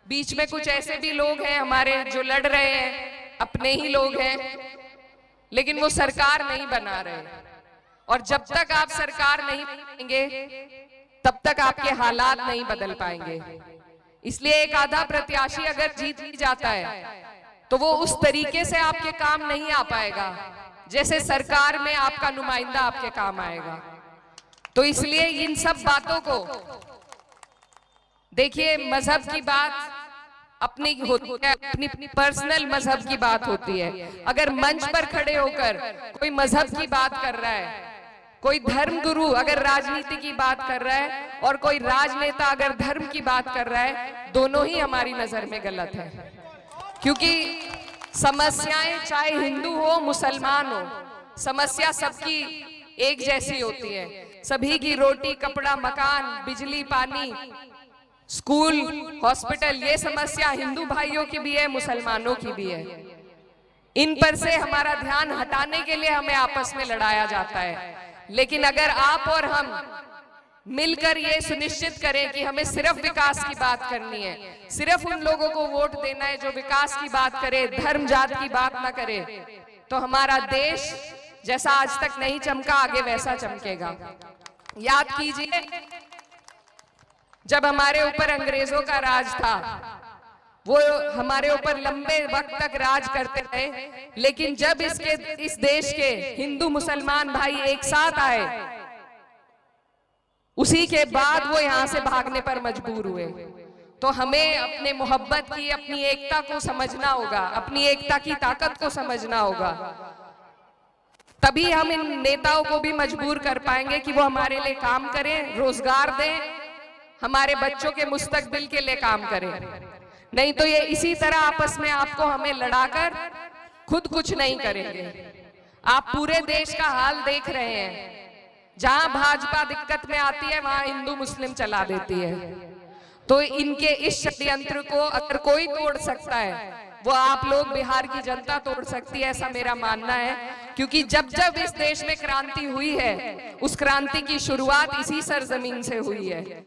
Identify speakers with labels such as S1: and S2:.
S1: बीच में कुछ ऐसे भी लोग हैं हमारे जो लड़ रहे हैं, अपने ही लोग हैं, लेकिन वो सरकार नहीं बना रहे। और जब तक आप सरकार नहीं बनाएंगे तब तक आपके हालात नहीं बदल पाएंगे। इसलिए एक आधा प्रत्याशी अगर जीत भी जाता है तो वो उस तरीके से आपके काम नहीं आ पाएगा जैसे सरकार में आपका नुमाइंदा आपके काम आएगा। तो इसलिए इन सब बातों को देखिए, मजहब की बात अपनी होती है, अपनी पर्सनल मजहब की बात होती है। अगर मंच पर खड़े होकर कोई मजहब की बात कर रहा है, कोई धर्म गुरु अगर राजनीति की बात कर रहा है और कोई राजनेता अगर धर्म की बात कर रहा है, दोनों ही हमारी नजर में गलत है। क्योंकि समस्याएं चाहे हिंदू हो मुसलमान हो, समस्या सबकी एक जैसी होती है। सभी की रोटी कपड़ा मकान बिजली पानी स्कूल हॉस्पिटल, ये समस्या हिंदू भाइयों की भी है मुसलमानों की भी है। इन पर से हमारा ध्यान हटाने के लिए हमें आपस में लड़ाया जाता है। लेकिन अगर आप और हम मिलकर ये सुनिश्चित करें कि हमें सिर्फ विकास की बात करनी है, सिर्फ उन लोगों को वोट देना है जो विकास की बात करे, धर्म जात की बात ना करे, तो हमारा देश जैसा आज तक नहीं चमका आगे वैसा चमकेगा। याद कीजिए, जब हमारे ऊपर अंग्रेजों का राज था, वो हमारे ऊपर लंबे वक्त तक राज करते रहे, लेकिन जब इस देश के हिंदू मुसलमान भाई एक साथ आए, उसी के बाद वो यहां से भागने पर मजबूर हुए। तो हमें अपने मोहब्बत की, अपनी एकता को समझना होगा, अपनी एकता की ताकत को समझना होगा। तभी हम इन नेताओं को भी मजबूर कर पाएंगे कि वो हमारे लिए काम करें, रोजगार दें, हमारे बच्चों के मुस्तकबिल के लिए काम करें। नहीं तो ये इसी तरह आपस में आपको हमें लड़ाकर खुद कुछ नहीं करेंगे। आप पूरे देश का हाल देख रहे हैं, जहां भाजपा दिक्कत में आती है वहां हिंदू मुस्लिम चला देती है। तो इनके इस षड्यंत्र को अगर कोई तोड़ सकता है, वो आप लोग बिहार की जनता तोड़ सकती है, ऐसा मेरा मानना है। क्योंकि जब जब इस देश में क्रांति हुई है, उस क्रांति की शुरुआत इसी सरजमीन से हुई है।